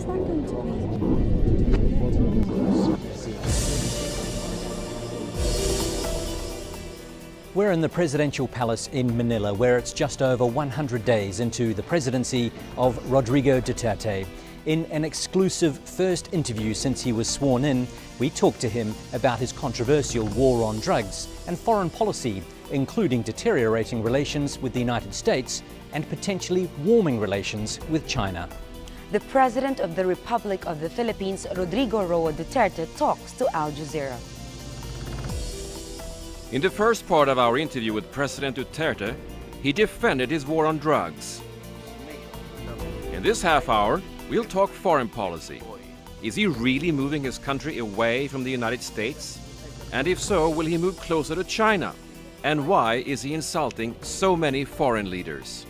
one going to be? We're in the presidential palace in Manila, where it's just over 100 days into the presidency of Rodrigo Duterte. In an exclusive first interview since he was sworn in, we talked to him about his controversial war on drugs and foreign policy, including deteriorating relations with the United States and potentially warming relations with China. The President of the Republic of the Philippines, Rodrigo Duterte, talks to Al Jazeera. In the first part of our interview with President Duterte, he defended his war on drugs. In this half hour, we'll talk foreign policy. Is he really moving his country away from the United States? And if so, will he move closer to China? And why is he insulting so many foreign leaders?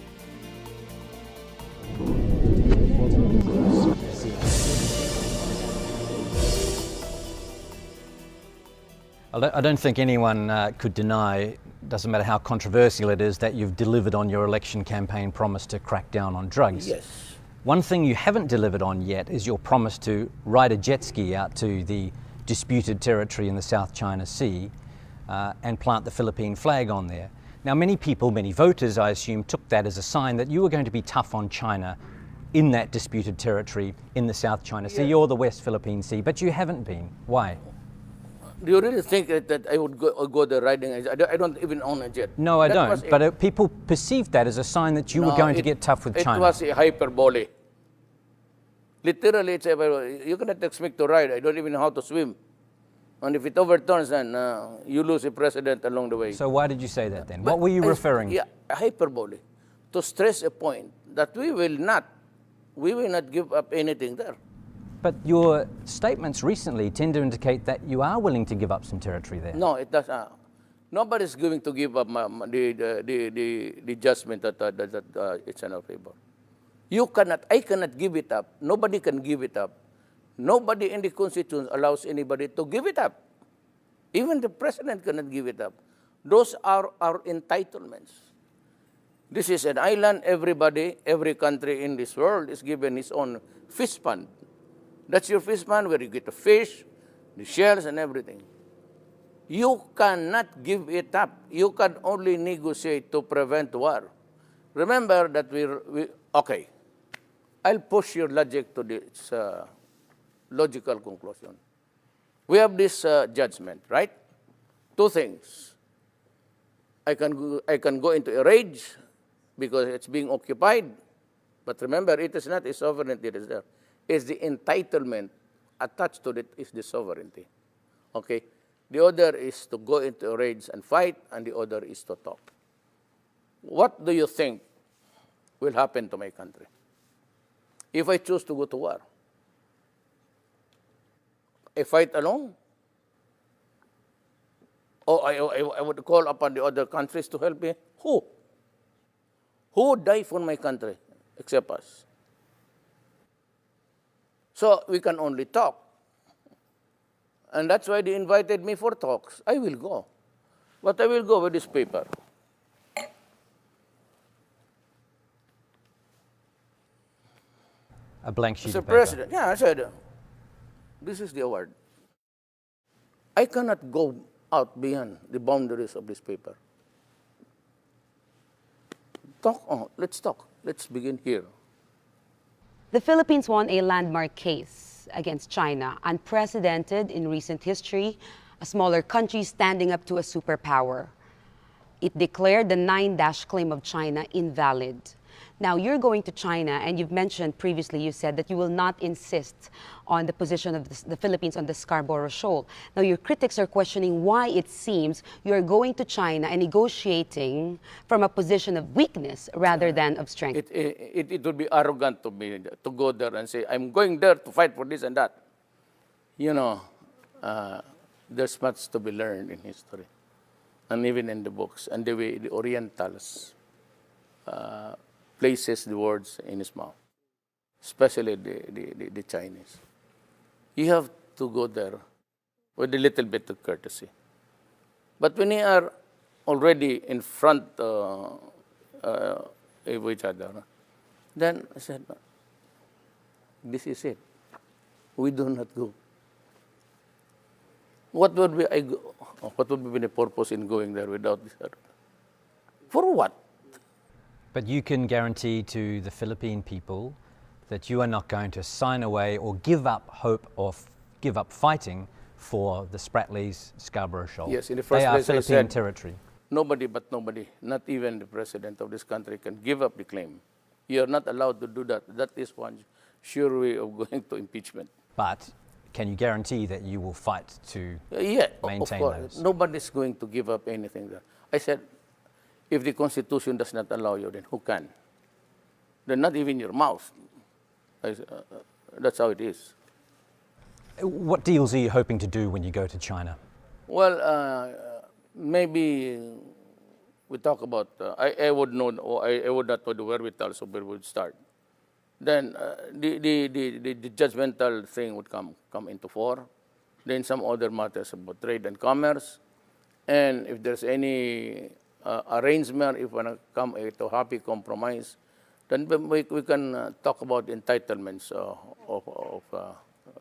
I don't think anyone could deny, doesn't matter how controversial it is, that you've delivered on your election campaign promise to crack down on drugs. Yes. One thing you haven't delivered on yet is your promise to ride a jet ski out to the disputed territory in the South China Sea and plant the Philippine flag on there. Now, many people, many voters, I assume, took that as a sign that you were going to be tough on China in that disputed territory in the South China Sea or the West Philippine Sea, but you haven't been. Why? Do you really think that I would go there riding? I don't even own a jet. No, I don't. But people perceived that as a sign that you were going to get tough with China. It was a hyperbole. Literally, you cannot expect to ride. I don't even know how to swim. And if it overturns, then you lose a president along the way. So why did you say that then? What were you referring? Yeah, hyperbole. To stress a point that we will not give up anything there. But your statements recently tend to indicate that you are willing to give up some territory there. No, it does. Nobody's going to give up the judgment that it's in our favor. I cannot give it up. Nobody can give it up. Nobody in the Constitution allows anybody to give it up. Even the president cannot give it up. Those are our entitlements. This is an island. Every country in this world is given its own fish pond. That's your fish pond where you get the fish, the shells, and everything. You cannot give it up. You can only negotiate to prevent war. Remember that okay, I'll push your logic to this logical conclusion. We have this judgment, right? Two things. I can go into a rage because it's being occupied. But remember, it is not a sovereignty that is there. It's the entitlement attached to it is the sovereignty. Okay? The other is to go into a rage and fight, and the other is to talk. What do you think will happen to my country if I choose to go to war? I fight alone? Or I would call upon the other countries to help me? Who? Who would die for my country except us? So we can only talk. And that's why they invited me for talks. I will go. But I will go with this paper. A blank sheet Mr. of paper. President, yeah, I said, this is the award. I cannot go out beyond the boundaries of this paper. Let's talk. Let's begin here. The Philippines won a landmark case against China, unprecedented in recent history, a smaller country standing up to a superpower. It declared the 9-dash claim of China invalid. Now, you're going to China, and you've mentioned previously, you said that you will not insist on the position of the Philippines on the Scarborough Shoal. Now, your critics are questioning why it seems you're going to China and negotiating from a position of weakness rather than of strength. It would be arrogant to me to go there and say, I'm going there to fight for this and that. You know, there's much to be learned in history, and even in the books, and the way the Orientals places the words in his mouth, especially the Chinese. You have to go there with a little bit of courtesy. But when you are already in front of each other, then I said, This is it. We do not go. What would be the purpose in going there without this? For what? But you can guarantee to the Philippine people that you are not going to sign away or give up hope or give up fighting for the Spratlys Scarborough Shoal. Yes, in the first they place are I Philippine said, territory. nobody, not even the president of this country, can give up the claim. You are not allowed to do that. That is one sure way of going to impeachment. But can you guarantee that you will fight to Yeah, maintain of course. those? Nobody's going to give up anything there. I said, if the Constitution does not allow you, then who can? Then not even your mouth. That's how it is. What deals are you hoping to do when you go to China? Well, maybe we talk about. I would know. I would not know the wherewithal, so where we would start. Then the judgmental thing would come into fore. Then some other matters about trade and commerce, and if there's any arrangement, if we want to come to a happy compromise, then we can talk about entitlements of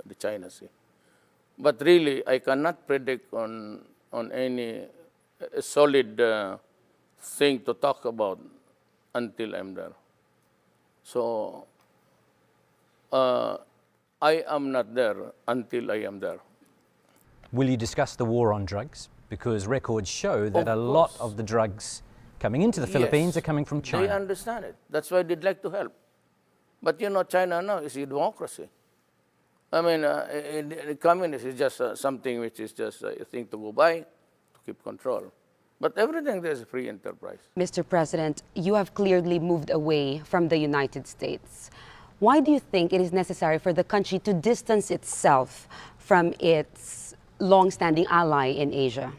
the China Sea. But really, I cannot predict on any solid thing to talk about until I'm there. So I am not there until I am there. Will you discuss the war on drugs? Because records show that Of a lot course. of the drugs coming into the Philippines Yes, are coming from They China. understand it. That's why they'd like to help. But you know, China now is a democracy. I mean, the communist is just something which is just a thing to go by, to keep control. But everything there is free enterprise. Mr. President, you have clearly moved away from the United States. Why do you think it is necessary for the country to distance itself from its long-standing ally in Asia?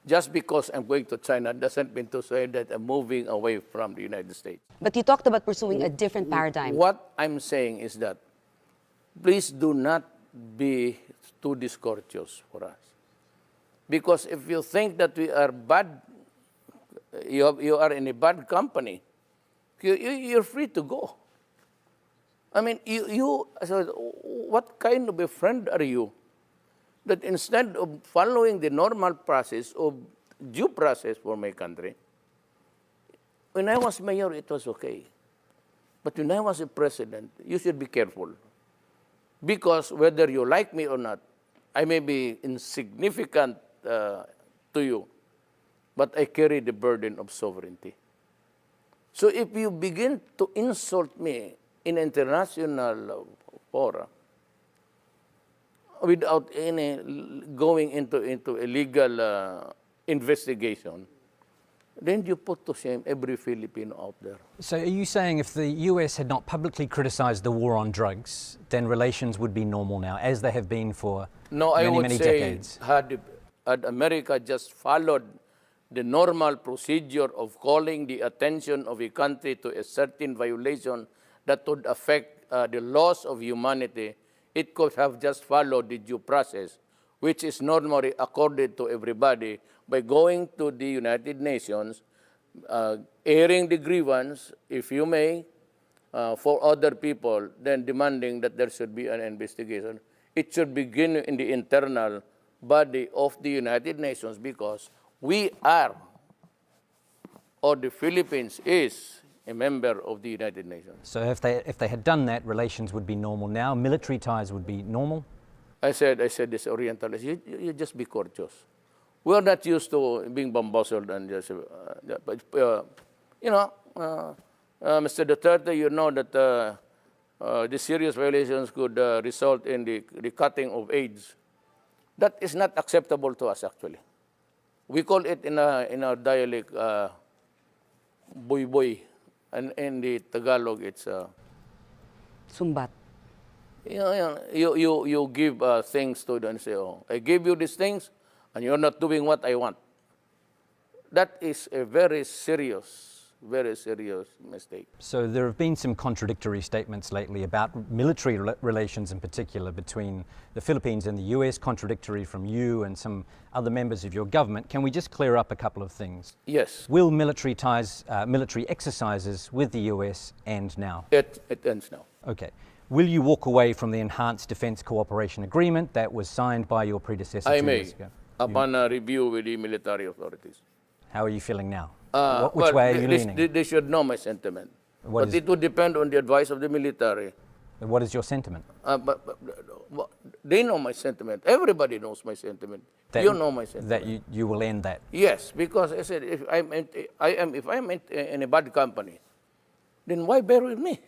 Just because I'm going to China doesn't mean to say that I'm moving away from the United States. But you talked about pursuing a different paradigm. What I'm saying is that please do not be too discourteous for us. Because if you think that we are bad, you are in a bad company, you're free to go. I mean, so what kind of a friend are you that instead of following the normal process of due process for my country, when I was mayor, it was okay. But when I was a president, you should be careful. Because whether you like me or not, I may be insignificant to you, but I carry the burden of sovereignty. So if you begin to insult me in international fora, without any going into a legal investigation, then you put to shame every Filipino out there. So are you saying if the US had not publicly criticized the war on drugs, then relations would be normal now, as they have been for many say decades? Had America just followed the normal procedure of calling the attention of a country to a certain violation that would affect the laws of humanity, it could have just followed the due process, which is normally accorded to everybody by going to the United Nations, airing the grievance, if you may, for other people, then demanding that there should be an investigation. It should begin in the internal body of the United Nations because we are, or the Philippines is, a member of the United Nations. So if they had done that, relations would be normal now, military ties would be normal? I said this Orientalist, you just be courteous. We're not used to being bamboozled and just, but Mr. Duterte, you know that the serious violations could result in the cutting of AIDS. That is not acceptable to us, actually. We call it in our dialect, boy boy, and in the Tagalog, it's Sumbat. you give things to them and say, oh, I gave you these things, and you're not doing what I want. That is a very serious mistake. So there have been some contradictory statements lately about military relations in particular between the Philippines and the US, contradictory from you and some other members of your government. Can we just clear up a couple of things? Yes. Will military ties, military exercises with the US end now? It ends now. Okay. Will you walk away from the Enhanced Defence Cooperation Agreement that was signed by your predecessor I 2 may, years ago? upon a review with the military authorities. How are you feeling now? Which Well, way are you leaning? they should know my sentiment. What But is- it would depend on the advice of the military. What is your sentiment? But they know my sentiment. Everybody knows my sentiment. You know my sentiment. That you will end that. Yes, because I said if I'm in a bad company, then why bear with me?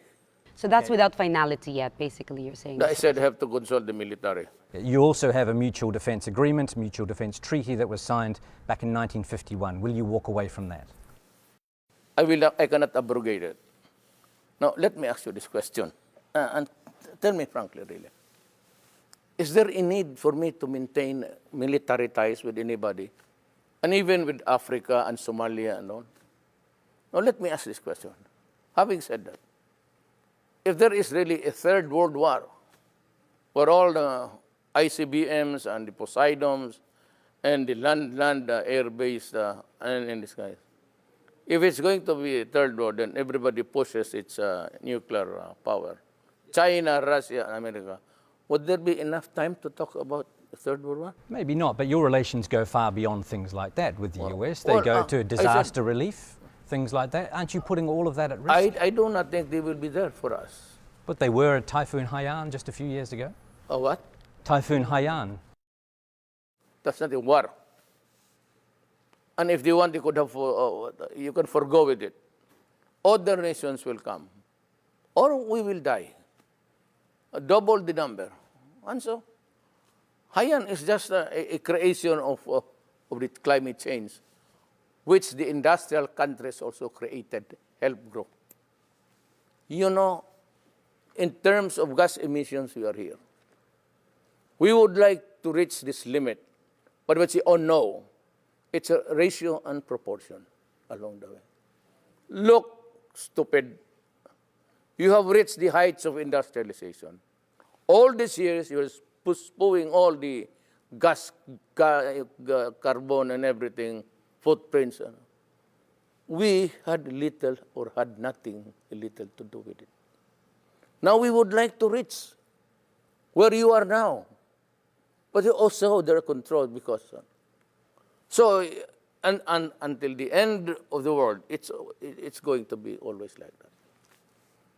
So that's without finality yet, basically, you're saying. I said I have to consult the military. You also have a mutual defence agreement, mutual defence treaty that was signed back in 1951. Will you walk away from that? I cannot abrogate it. Now, let me ask you this question, and tell me frankly, really. Is there a need for me to maintain military ties with anybody, and even with Africa and Somalia and all? Now, let me ask this question. Having said that, if there is really a third world war, where all the ICBMs and the Poseidons and the land air-based and in the skies, if it's going to be a third war, then everybody pushes its nuclear power. China, Russia, and America. Would there be enough time to talk about a third world war? Maybe not, but your relations go far beyond things like that with the US. They well, go to I said- disaster relief, things like that. Aren't you putting all of that at risk? I do not think they will be there for us. But they were at Typhoon Haiyan just a few years ago. What? Typhoon Haiyan. That's not a war. And if they want, they could have, you can forgo with it. Other nations will come. Or we will die. Double the number. And so, Haiyan is just a creation of the climate change, which the industrial countries also created, helped grow. You know, in terms of gas emissions, we are here. We would like to reach this limit, but we say, oh no, it's a ratio and proportion along the way. Look, stupid, you have reached the heights of industrialization. All these years, you're spewing all the gas, carbon and everything, footprints. We had little or had nothing, little to do with it. Now we would like to reach where you are now. But also they're controlled because, so and until the end of the world, it's going to be always like that.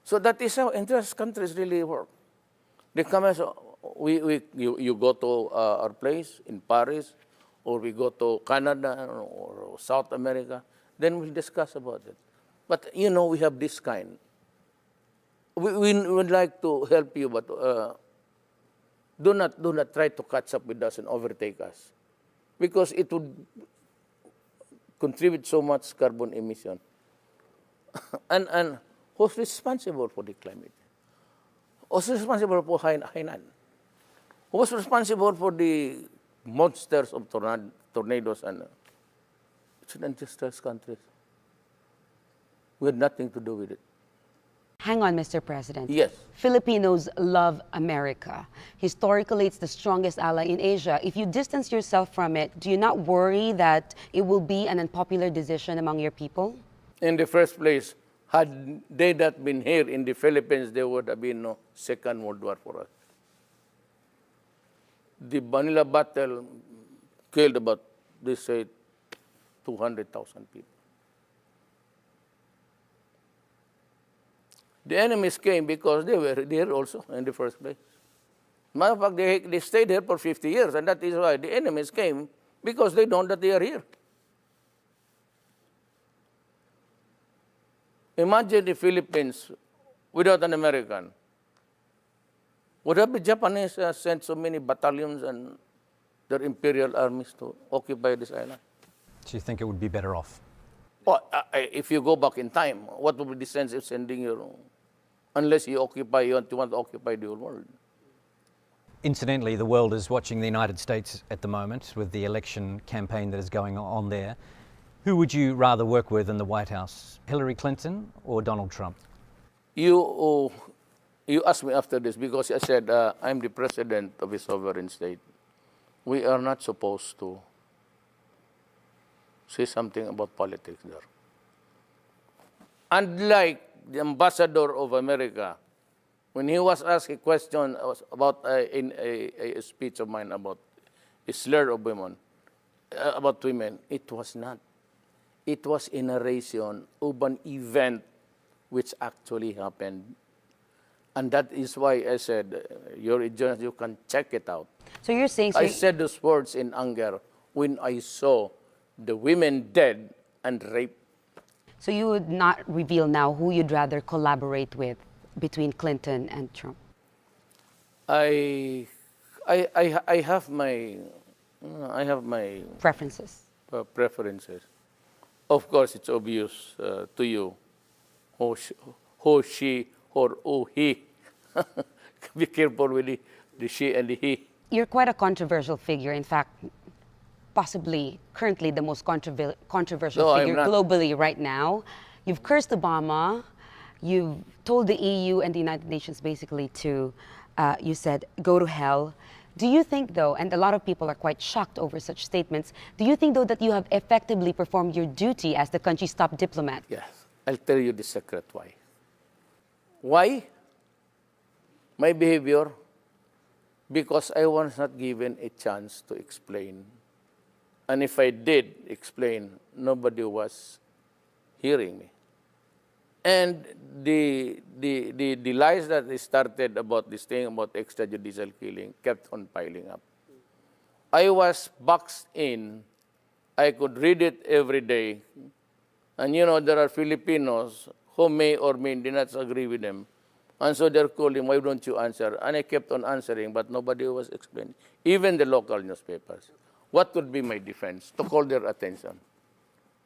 So that is how interest countries really work. They come as, you go to our place in Paris, or we go to Canada or South America, then we'll discuss about it. But you know, we have this kind. We would like to help you, but do not try to catch up with us and overtake us, because it would contribute so much carbon emission. and who's responsible for the climate? Who's responsible for Hainan? Who's responsible for the monsters of tornadoes and it's an industrialized countries? We had nothing to do with it. Hang on, Mr. President. Yes. Filipinos love America. Historically, it's the strongest ally in Asia. If you distance yourself from it, do you not worry that it will be an unpopular decision among your people? In the first place, had they not been here in the Philippines, there would have been no Second World War for us. The Manila battle killed about, they say, 200,000 people. The enemies came because they were there also in the first place. Matter of fact, they stayed here for 50 years, and that is why the enemies came, because they know that they are here. Imagine the Philippines without an American. Would have the Japanese sent so many battalions and their imperial armies to occupy this island? Do you think it would be better off? Well, if you go back in time, what would be the sense of sending your, unless you want to occupy the whole world? Incidentally, the world is watching the United States at the moment with the election campaign that is going on there. Who would you rather work with in the White House, Hillary Clinton or Donald Trump? You asked me after this because I said I'm the president of a sovereign state. We are not supposed to say something about politics there. Unlike the ambassador of America, When he was asked a question about in a speech of mine about a slur of women, about women, it was not. It was a narration of an event which actually happened. And that is why I said, you're a journalist, you can check it out. So you're saying... I said those words in anger when I saw the women dead and raped. So you would not reveal now who you'd rather collaborate with between Clinton and Trump? I have my Preferences? preferences. Of course, it's obvious to you who she or who he. Be careful with the she and the he. You're quite a controversial figure. In fact, possibly currently the most controversial figure globally right now. You've cursed Obama. You've told the EU and the United Nations basically to, you said, go to hell. Do you think, though, and a lot of people are quite shocked over such statements, do you think, though, that you have effectively performed your duty as the country's top diplomat? Yes. I'll tell you the secret why. Why? My behavior? Because I was not given a chance to explain. And if I did explain, nobody was hearing me. And the lies that they started about this thing, about extrajudicial killing, kept on piling up. I was boxed in. I could read it every day. And you know, there are Filipinos who may or may not agree with them. And so they're calling, why don't you answer? And I kept on answering, but nobody was explaining. Even the local newspapers. What would be my defense? To call their attention.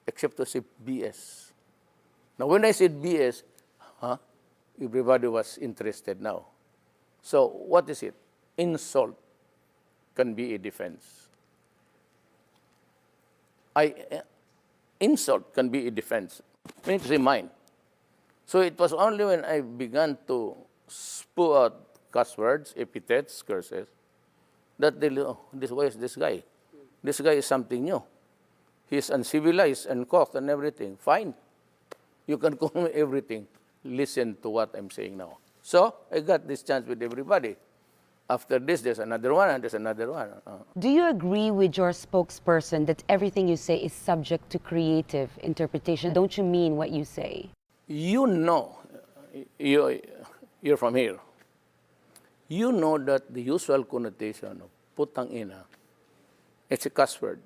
Except to say BS. Now, when I said BS, everybody was interested now. So, what is it? Insult can be a defense. Insult can be a defense. I mean to say mine. So, it was only when I began to spew out cuss words, epithets, curses, that they, why is this guy? This guy is something new. He's uncivilized and coughed and everything. Fine. You can call me everything. Listen to what I'm saying now. So, I got this chance with everybody. After this, there's another one, and there's another one. Do you agree with your spokesperson that everything you say is subject to creative interpretation? Don't you mean what you say? You know, you're from here. You know that the usual connotation of putang ina, it's a cuss word.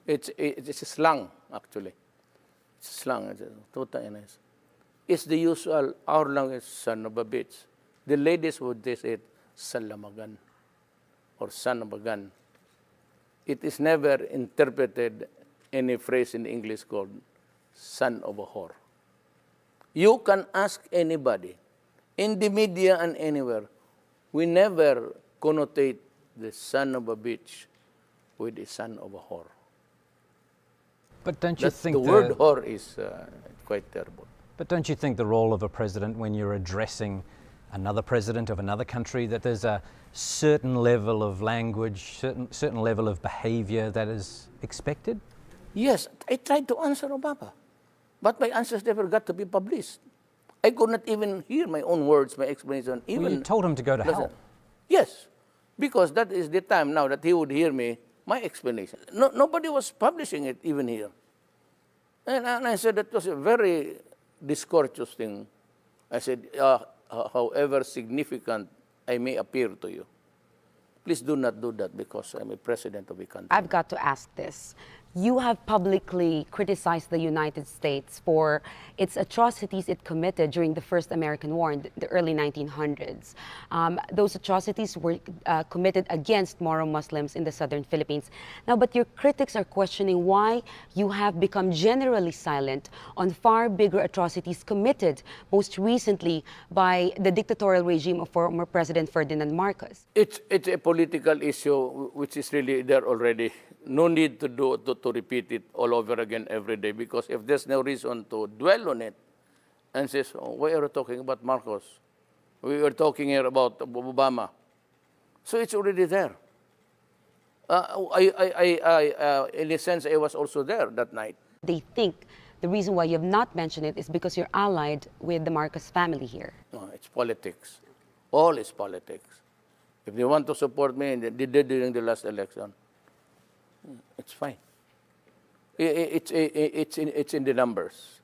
It's a slang, actually. Slang, it's the usual, our language, son of a bitch. The ladies would say it, salamagan, or son of a gun. It is never interpreted in a phrase in English called son of a whore. You can ask anybody, in the media and anywhere, we never connotate the son of a bitch with the son of a whore. But don't you think the word whore is quite terrible. But don't you think the role of a president when you're addressing another president of another country, that there's a certain level of language, certain level of behavior that is expected? Yes, I tried to answer Obama, but my answers never got to be published. I could not even hear my own words, my explanation. Even well, you told him to go to hell. Yes, because that is the time now that he would hear me, my explanation. Nobody was publishing it even here. And I said that was a very discourteous thing. I said, however significant I may appear to you, please do not do that because I'm a president of a country. I've got to ask this. You have publicly criticized the United States for its atrocities it committed during the First American War in the early 1900s. Those atrocities were committed against Moro Muslims in the southern Philippines. Now, but your critics are questioning why you have become generally silent on far bigger atrocities committed most recently by the dictatorial regime of former President Ferdinand Marcos. It's a political issue which is really there already. No need to repeat it all over again every day, because if there's no reason to dwell on it and says, why are you talking about Marcos? We were talking here about Obama. So it's already there. In a sense, I was also there that night. They think the reason why you have not mentioned it is because you're allied with the Marcos family here. No, it's politics. All is politics. If they want to support me, and they did during the last election, it's fine. It's in the numbers.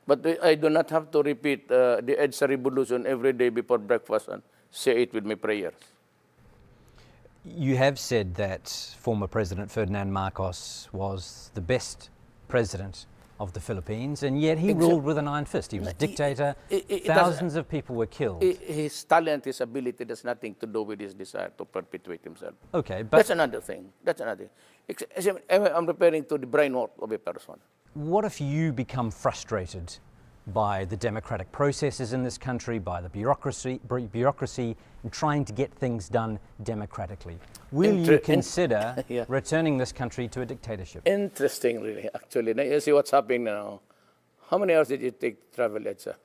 But I do not have to repeat the EDSA revolution every day before breakfast and say it with my prayers. You have said that former President Ferdinand Marcos was the best president of the Philippines, and yet he ruled with an iron fist. He was a dictator. Thousands of people were killed. His talent, his ability has nothing to do with his desire to perpetuate himself. Okay, but That's another thing. That's another thing. I'm referring to the brain work of a person. what if you become frustrated by the democratic processes in this country, by the bureaucracy and trying to get things done democratically? Will you consider Yeah. returning this country to a dictatorship? Interesting, really, actually. Now, you see what's happening now. How many hours did it take to travel, Edsa?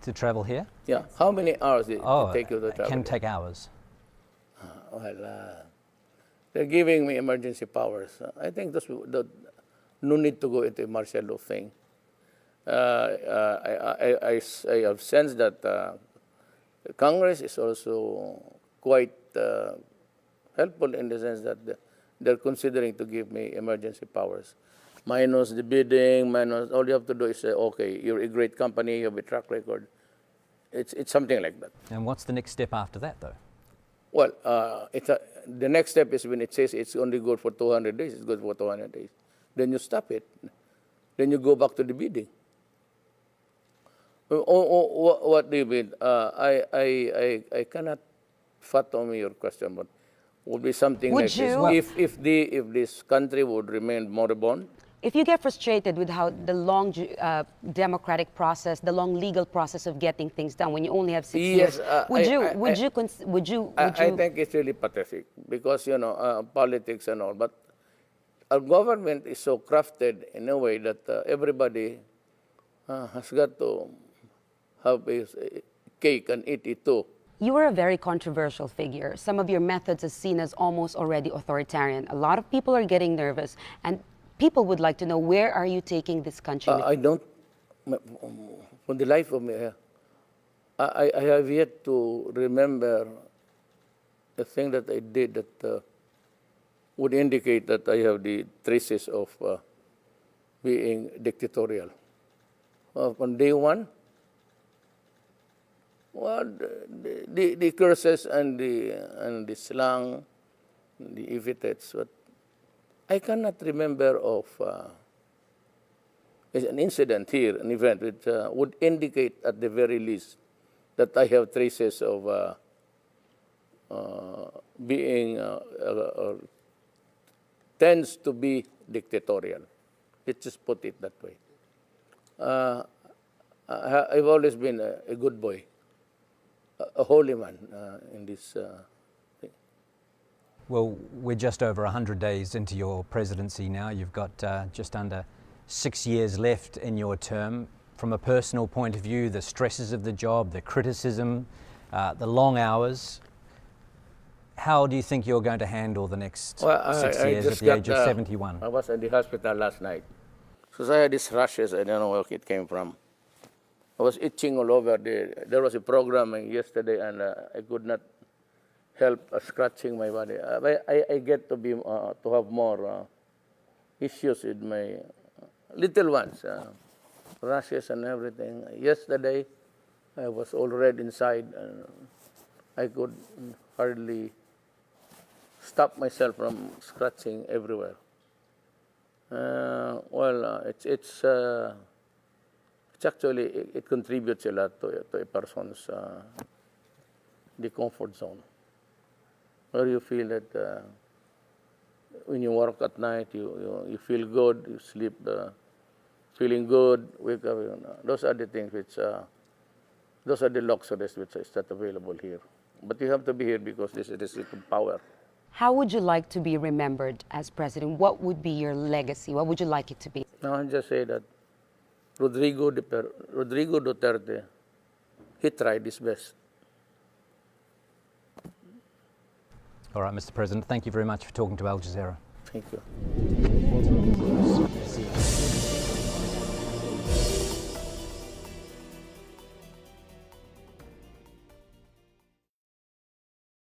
To travel here? Yeah. How many hours did it take you to it travel? can take hours. Well, they're giving me emergency powers. I think no need to go into a martial law thing. I have sensed that Congress is also quite helpful in the sense that they're considering to give me emergency powers. Minus the bidding, minus all you have to do is say, okay, you're a great company, you have a track record. It's something like that. And what's the next step after that, though? Well, the next step is when it says it's only good for 200 days, it's good for 200 days. Then you stop it. Then you go back to the bidding. What do you mean? I cannot fathom your question, but would be something Would like you? this. If this country would remain moribund, If you get frustrated with how the long democratic process, the long legal process of getting things done, when you only have 6 Yes, years, would you? I think it's really pathetic because, politics and all. But our government is so crafted in a way that everybody has got to have a cake and eat it too. You were a very controversial figure. Some of your methods are seen as almost already authoritarian. A lot of people are getting nervous, and people would like to know, where are you taking this country? I don't, for the life of me, I have yet to remember the thing that I did that would indicate that I have the traces of being dictatorial. On day one, well, the curses and the slang, the epithets, but I cannot remember of an incident here, an event which would indicate at the very least that I have traces of being, tends to be dictatorial. Let's just put it that way. I've always been a good boy, a holy man in this thing. Well, we're just over 100 days into your presidency now. You've got just under 6 years left in your term. From a personal point of view, the stresses of the job, the criticism, the long hours, how do you think you're going to handle the next 6 years at the age of 71? I was at the hospital last night. So I had these rashes, I don't know where it came from. I was itching all over. There was a program yesterday, and I could not help scratching my body. I get to be to have more issues with my little ones, rashes and everything. Yesterday, I was all red inside, and I could hardly stop myself from scratching everywhere. It's actually, it contributes a lot to a person's the comfort zone, where you feel that when you work at night, you feel good, you sleep feeling good, wake up. Those are the things which, those are the luxuries which is not available here. But you have to be here because this is the seat of power. How would you like to be remembered as president? What would be your legacy? What would you like it to be? Now I just say that Rodrigo Duterte, he tried his best. All right, Mr. President, thank you very much for talking to Al Jazeera. Thank you.